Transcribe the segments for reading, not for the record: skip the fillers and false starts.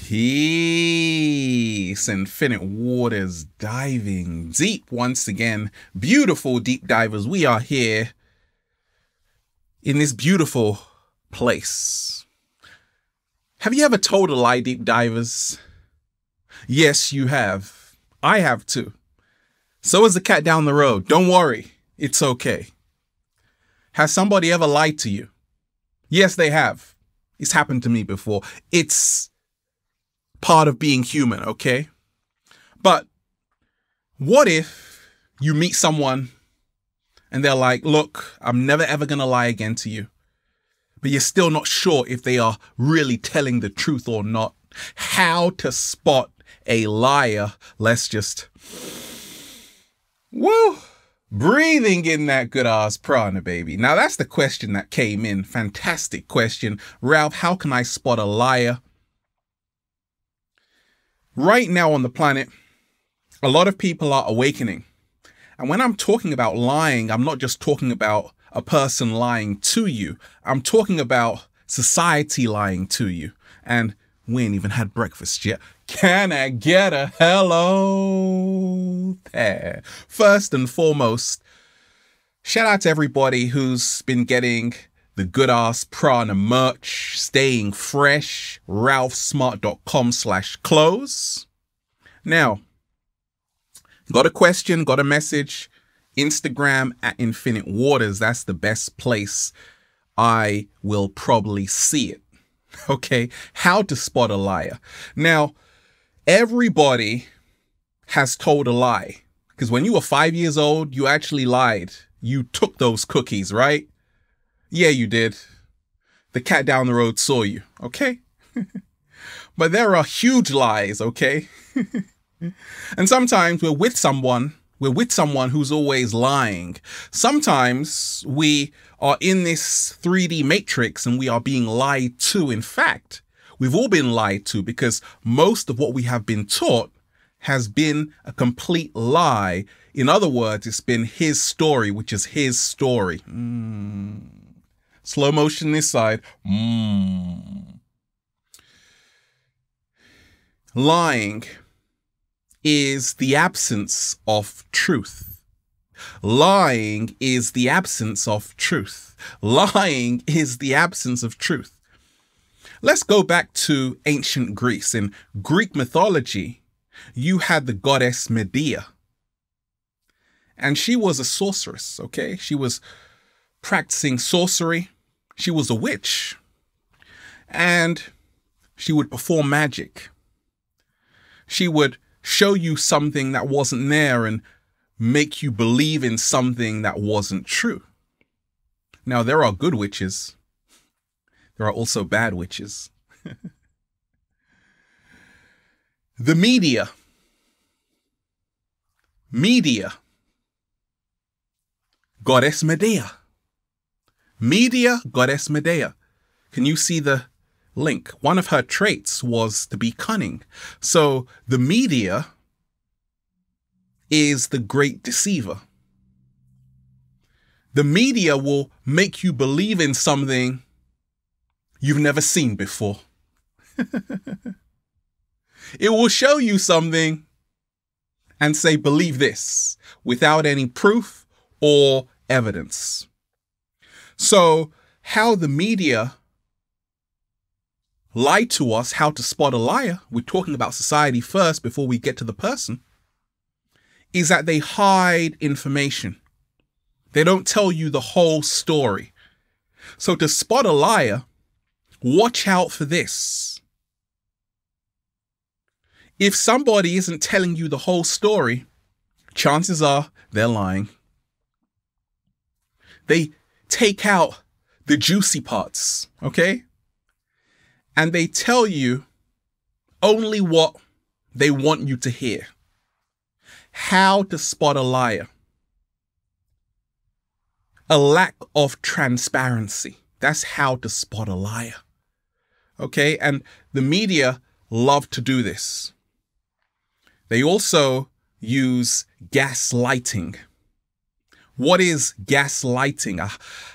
Peace, infinite waters, diving deep once again. Beautiful deep divers, we are here in this beautiful place. Have you ever told a lie, deep divers? Yes, you have. I have too. So has the cat down the road. Don't worry, it's okay. Has somebody ever lied to you? Yes, they have. It's happened to me before. It's part of being human, okay? But what if you meet someone and they're like, look, I'm never ever gonna lie again to you, but you're still not sure if they are really telling the truth or not. How to spot a liar? Let's just, woo, breathing in that good ass prana, baby. Now that's the question that came in. Fantastic question. Ralph, how can I spot a liar? Right now on the planet, a lot of people are awakening. And when I'm talking about lying, I'm not just talking about a person lying to you. I'm talking about society lying to you. And we ain't even had breakfast yet. Can I get a hello there? First and foremost, shout out to everybody who's been getting the good ass prana merch, staying fresh, ralphsmart.com/clothes. Now, got a question, got a message, Instagram at Infinite Waters. That's the best place I will probably see it. Okay, how to spot a liar. Now, everybody has told a lie, because when you were 5 years old, you actually lied. You took those cookies, right? Yeah, you did. The cat down the road saw you, okay? But there are huge lies, okay? And sometimes we're with someone who's always lying. Sometimes we are in this 3D matrix and we are being lied to. In fact, we've all been lied to, because most of what we have been taught has been a complete lie. In other words, it's been his story, which is his story. Slow motion this side. Lying is the absence of truth. Lying is the absence of truth. Lying is the absence of truth. Let's go back to ancient Greece. In Greek mythology, you had the goddess Medea. And she was a sorceress, okay? She was practicing sorcery. She was a witch. And she would perform magic. She would show you something that wasn't there and make you believe in something that wasn't true. Now, there are good witches. There are also bad witches. The media. Goddess Medea. Media, goddess Medea. Can you see the link? One of her traits was to be cunning. So the media is the great deceiver. The media will make you believe in something you've never seen before. It will show you something and say, believe this, without any proof or evidence. So how the media lie to us, how to spot a liar, we're talking about society first before we get to the person, is that they hide information. They don't tell you the whole story. So to spot a liar, watch out for this. If somebody isn't telling you the whole story, chances are they're lying. They take out the juicy parts, okay? And they tell you only what they want you to hear. How to spot a liar. A lack of transparency. That's how to spot a liar. Okay? And the media love to do this. They also use gaslighting. What is gaslighting?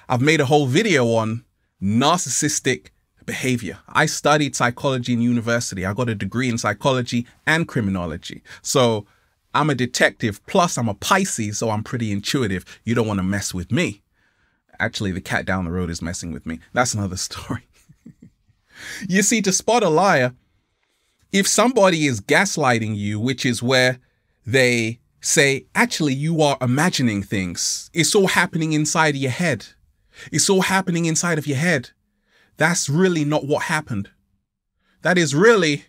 I've made a whole video on narcissistic behavior. I studied psychology in university. I got a degree in psychology and criminology. So I'm a detective, plus I'm a Pisces, so I'm pretty intuitive. You don't want to mess with me. Actually, the cat down the road is messing with me. That's another story. You see, to spot a liar, if somebody is gaslighting you, which is where they say, actually, you are imagining things. It's all happening inside of your head. It's all happening inside of your head. That's really not what happened. That is really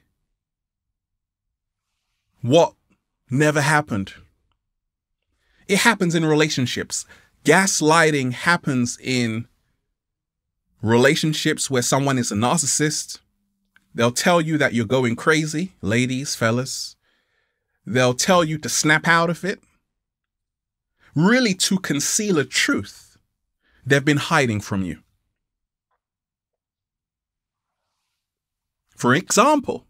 what never happened. It happens in relationships. Gaslighting happens in relationships where someone is a narcissist. They'll tell you that you're going crazy, ladies, fellas. They'll tell you to snap out of it, really to conceal a truth they've been hiding from you. For example,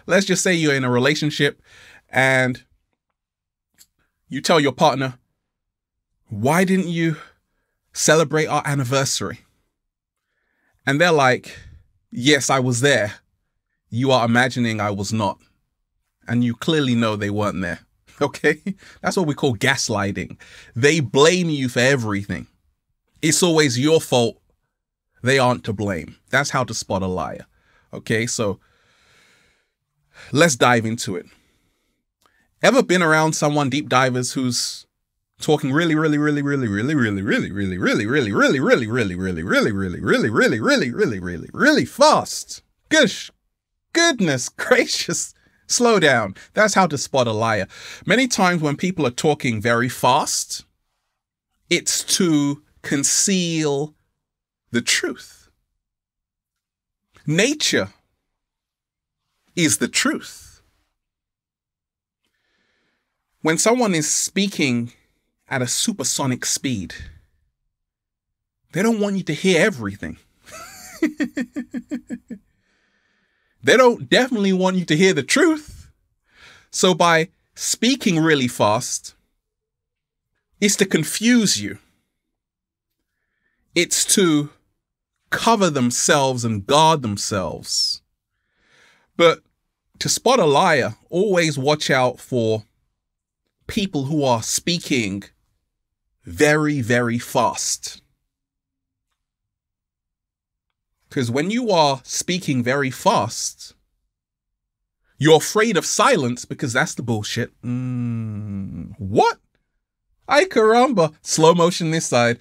let's just say you're in a relationship and you tell your partner, why didn't you celebrate our anniversary? And they're like, yes, I was there. You are imagining I was not. And you clearly know they weren't there. Okay? That's what we call gaslighting. They blame you for everything. It's always your fault. They aren't to blame. That's how to spot a liar. Okay, so let's dive into it. Ever been around someone, deep divers, who's talking really fast? Goodness gracious. Slow down. That's how to spot a liar. Many times when people are talking very fast, it's to conceal the truth. Nature is the truth. When someone is speaking at a supersonic speed, they don't want you to hear everything. They don't definitely want you to hear the truth. So by speaking really fast, it's to confuse you. It's to cover themselves and guard themselves. But to spot a liar, always watch out for people who are speaking very, very fast. Because when you are speaking very fast, you're afraid of silence because that's the bullshit. What? Ay caramba. Slow motion this side.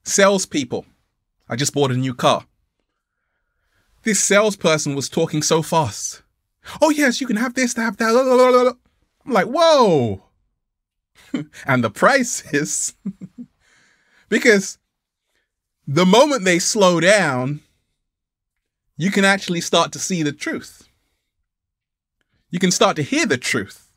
Salespeople. I just bought a new car. This salesperson was talking so fast. Oh yes, you can have this, to have that. I'm like, whoa. And the price is because the moment they slow down, you can actually start to see the truth. You can start to hear the truth.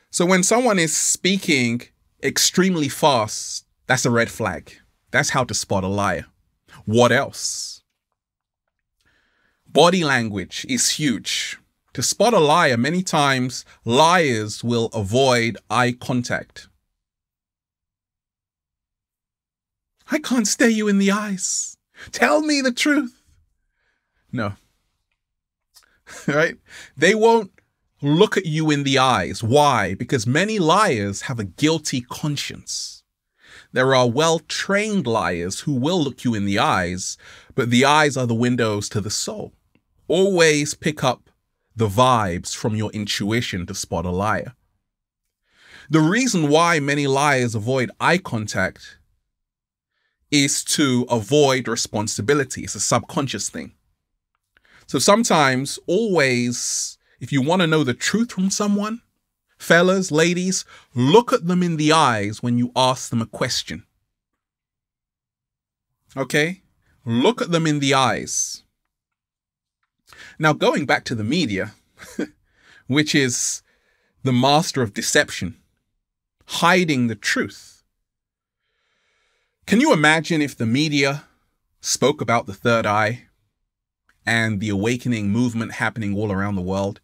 So when someone is speaking extremely fast, that's a red flag. That's how to spot a liar. What else? Body language is huge. To spot a liar, many times liars will avoid eye contact. I can't stare you in the eyes. Tell me the truth. No. Right? They won't look at you in the eyes. Why? Because many liars have a guilty conscience. There are well-trained liars who will look you in the eyes, but the eyes are the windows to the soul. Always pick up the vibes from your intuition to spot a liar. The reason why many liars avoid eye contact is to avoid responsibility. It's a subconscious thing. So sometimes, always, if you want to know the truth from someone, fellas, ladies, look at them in the eyes when you ask them a question. Okay? Look at them in the eyes. Now, going back to the media, which is the master of deception, hiding the truth. Can you imagine if the media spoke about the third eye and the awakening movement happening all around the world?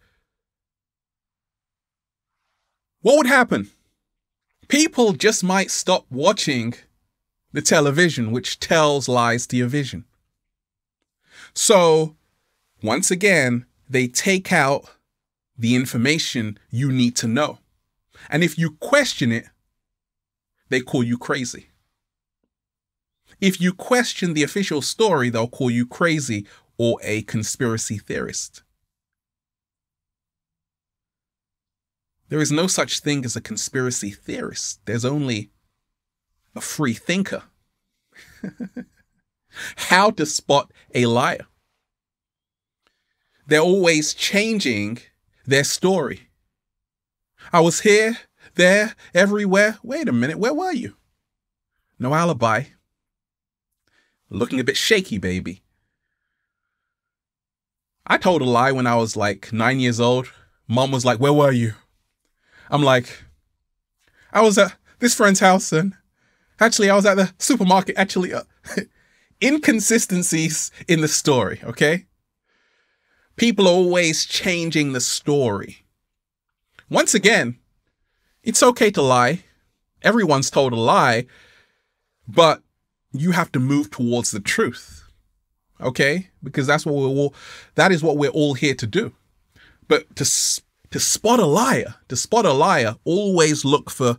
What would happen? People just might stop watching the television, which tells lies to your vision. So, once again, they take out the information you need to know. And if you question it, they call you crazy. If you question the official story, they'll call you crazy or a conspiracy theorist. There is no such thing as a conspiracy theorist. There's only a free thinker. How to spot a liar. They're always changing their story. I was here, there, everywhere. Wait a minute, where were you? No alibi. Looking a bit shaky, baby. I told a lie when I was like 9 years old. Mom was like, where were you? I'm like, I was at this friend's house and actually I was at the supermarket. Actually, inconsistencies in the story, okay? People are always changing the story. Once again, it's okay to lie. Everyone's told a lie, but you have to move towards the truth, okay? Because that is what we're all here to do. But to spot a liar, always look for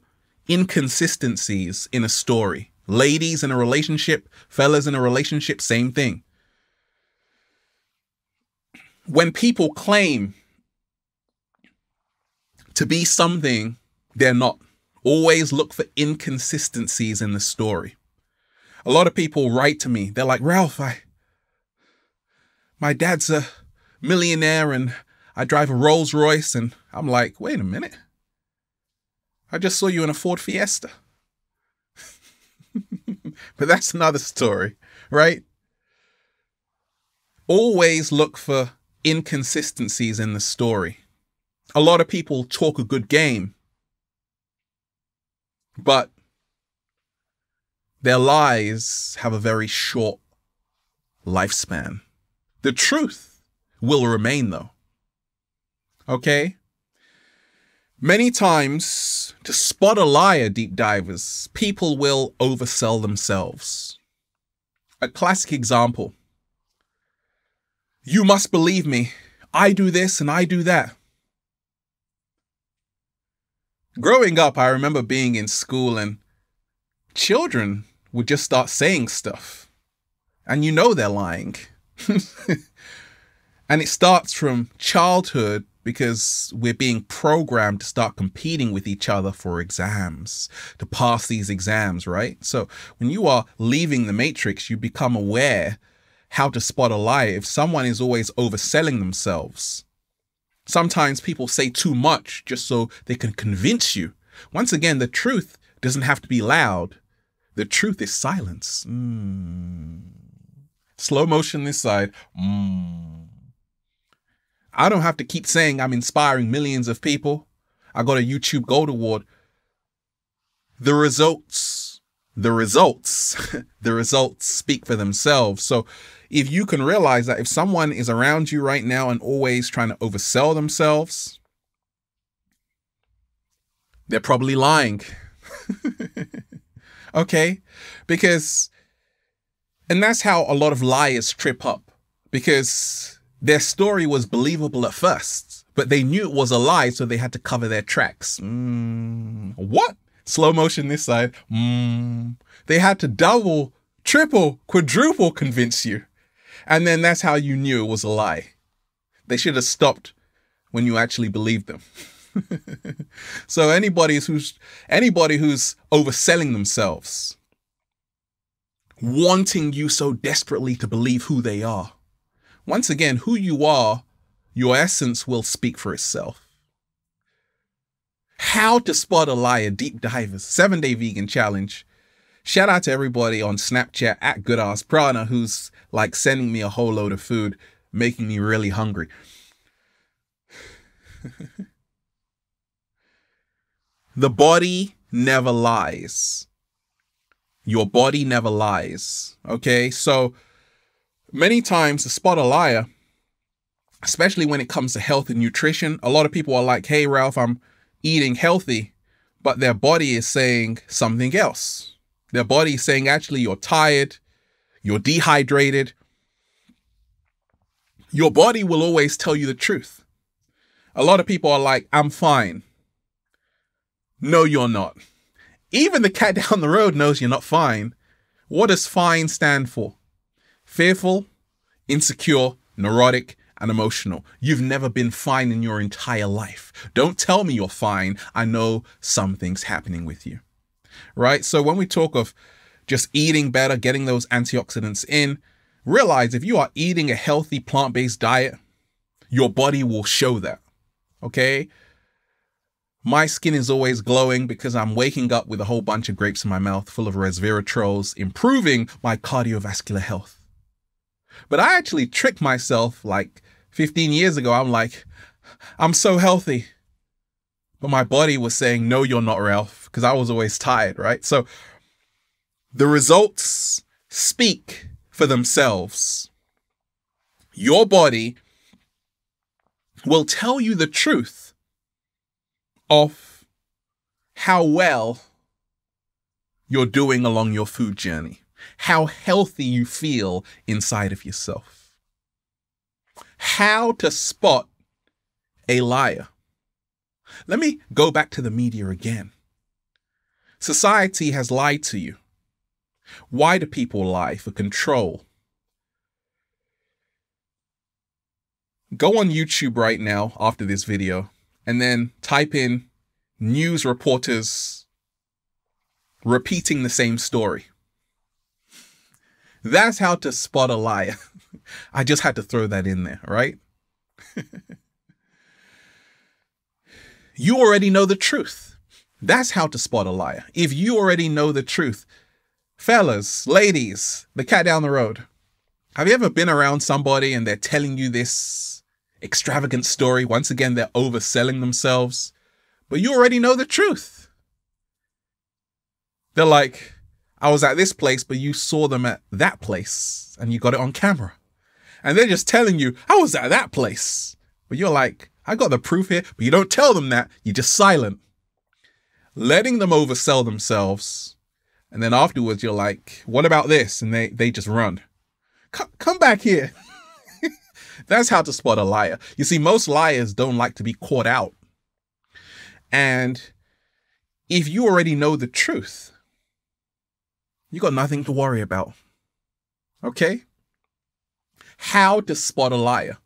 inconsistencies in a story. Ladies in a relationship, fellas in a relationship, same thing. When people claim to be something they're not, always look for inconsistencies in the story. A lot of people write to me. They're like, Ralph, my dad's a millionaire and I drive a Rolls Royce. And I'm like, wait a minute. I just saw you in a Ford Fiesta. But that's another story, right? Always look for inconsistencies in the story. A lot of people talk a good game, but their lies have a very short lifespan. The truth will remain though. Okay? Many times, to spot a liar, deep divers, people will oversell themselves. A classic example. You must believe me. I do this and I do that. Growing up, I remember being in school and children would just start saying stuff. And you know they're lying. And it starts from childhood because we're being programmed to start competing with each other for exams, to pass these exams, right? So when you are leaving the matrix, you become aware how to spot a liar if someone is always overselling themselves. Sometimes people say too much just so they can convince you. Once again, the truth doesn't have to be loud. The truth is silence. Slow motion this side. I don't have to keep saying I'm inspiring millions of people. I got a YouTube Gold Award. The results speak for themselves. So if you can realize that if someone is around you right now and always trying to oversell themselves, they're probably lying. Okay? And that's how a lot of liars trip up, because their story was believable at first, but they knew it was a lie, so they had to cover their tracks. What? Slow motion this side. They had to double, triple, quadruple convince you. And then that's how you knew it was a lie. They should have stopped when you actually believed them. So anybody who's overselling themselves, wanting you so desperately to believe who they are. Once again, who you are, your essence will speak for itself. How to spot a liar, deep divers, 7-day vegan challenge. Shout out to everybody on Snapchat at GoodAssPrana who's like sending me a whole load of food, making me really hungry. The body never lies. Your body never lies. Okay, so many times to spot a liar, especially when it comes to health and nutrition, a lot of people are like, hey, Ralph, I'm eating healthy, but their body is saying something else. Their body is saying, actually, you're tired, you're dehydrated. Your body will always tell you the truth. A lot of people are like, I'm fine. No, you're not. Even the cat down the road knows you're not fine. What does fine stand for? Fearful, insecure, neurotic, and emotional. You've never been fine in your entire life. Don't tell me you're fine. I know something's happening with you. Right? So when we talk of just eating better, getting those antioxidants in, realize if you are eating a healthy plant-based diet, your body will show that. Okay? My skin is always glowing because I'm waking up with a whole bunch of grapes in my mouth full of resveratrols, improving my cardiovascular health. But I actually tricked myself like 15 years ago. I'm like, I'm so healthy. But my body was saying, no, you're not, Ralph, because I was always tired, right? So the results speak for themselves. Your body will tell you the truth of how well you're doing along your food journey, how healthy you feel inside of yourself. How to spot a liar. Let me go back to the media again. Society has lied to you. Why do people lie? For control. Go on YouTube right now after this video and then type in news reporters repeating the same story. That's how to spot a liar. I just had to throw that in there, right? You already know the truth. That's how to spot a liar. If you already know the truth, fellas, ladies, the cat down the road, have you ever been around somebody and they're telling you this extravagant story? Once again, they're overselling themselves, but you already know the truth. They're like, I was at this place, but you saw them at that place and you got it on camera. And they're just telling you, I was at that place. But you're like, I got the proof here, but you don't tell them that. You're just silent. Letting them oversell themselves. And then afterwards, you're like, what about this? And they just run. Come back here. That's how to spot a liar. You see, most liars don't like to be caught out. And if you already know the truth, you got nothing to worry about. Okay? How to spot a liar.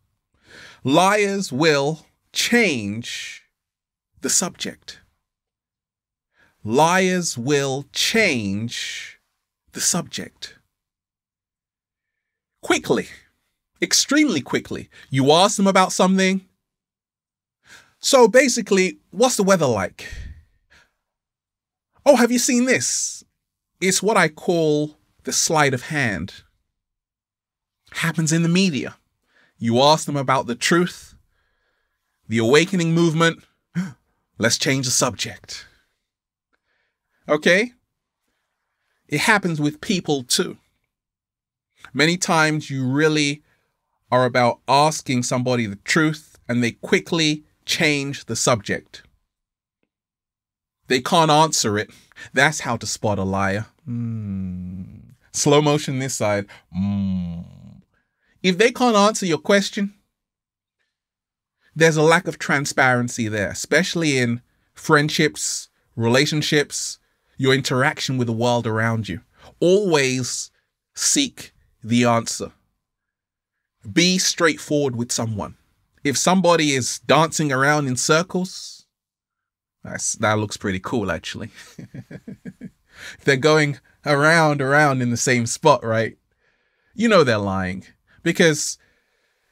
Liars will change the subject. Liars will change the subject. Quickly. Extremely quickly. You ask them about something. So basically, what's the weather like? Oh, have you seen this? It's what I call the sleight of hand. Happens in the media. You ask them about the truth, the awakening movement. Let's change the subject. Okay? It happens with people too. Many times you really are about asking somebody the truth and they quickly change the subject. They can't answer it. That's how to spot a liar. Slow motion this side. If they can't answer your question, there's a lack of transparency there, especially in friendships, relationships, your interaction with the world around you. Always seek the answer. Be straightforward with someone. If somebody is dancing around in circles, that looks pretty cool, actually. If they're going around in the same spot, right? You know they're lying. Because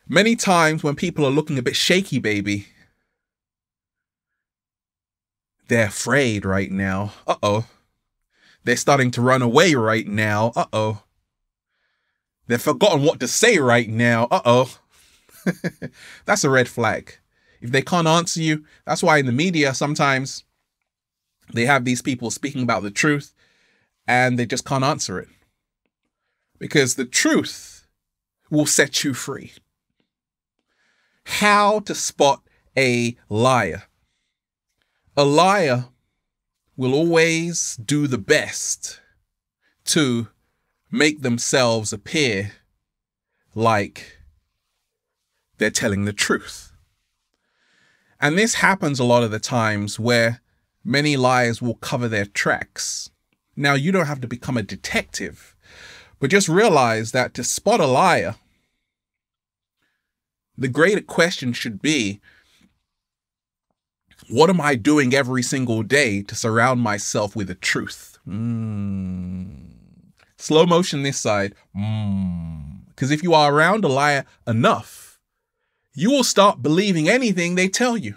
many times when people are looking a bit shaky, baby, they're afraid right now. Uh-oh. They're starting to run away right now. Uh-oh. They've forgotten what to say right now. Uh-oh. That's a red flag. If they can't answer you, that's why in the media sometimes they have these people speaking about the truth and they just can't answer it. Because the truth will set you free. How to spot a liar. A liar will always do the best to make themselves appear like they're telling the truth. And this happens a lot of the times where many liars will cover their tracks. Now, you don't have to become a detective, but just realize that to spot a liar, the greater question should be, what am I doing every single day to surround myself with the truth? Slow motion this side. Because if you are around a liar enough, you will start believing anything they tell you.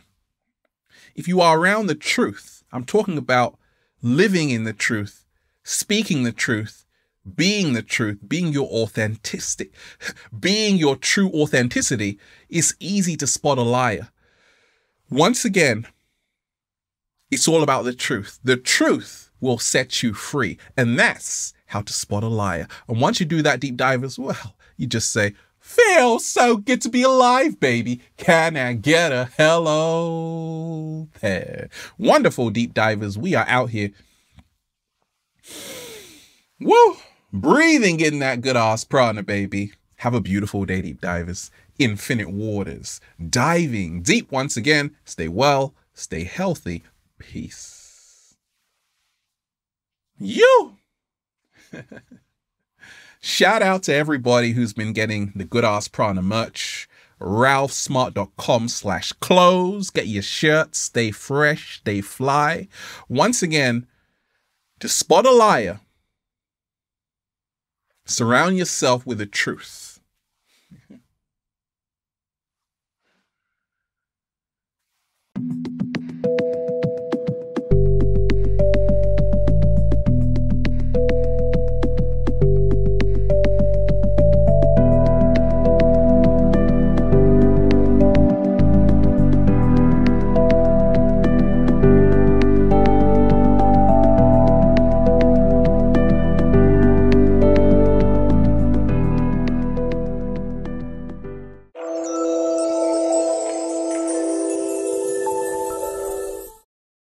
If you are around the truth, I'm talking about living in the truth, speaking the truth, being the truth, being your authenticity, being your true authenticity, it's easy to spot a liar. Once again, it's all about the truth. The truth will set you free. And that's how to spot a liar. And once you do that deep dive as well, you just say, feels so good to be alive, baby. Can I get a hello there? Wonderful deep divers. We are out here. Woo! Breathing in that good ass prana, baby. Have a beautiful day, deep divers. Infinite waters. Diving deep once again. Stay well. Stay healthy. Peace. You! Shout out to everybody who's been getting the Good Ass Prana merch. ralphsmart.com/clothes. Get your shirts. Stay fresh. Stay fly. Once again, to spot a liar, surround yourself with the truth.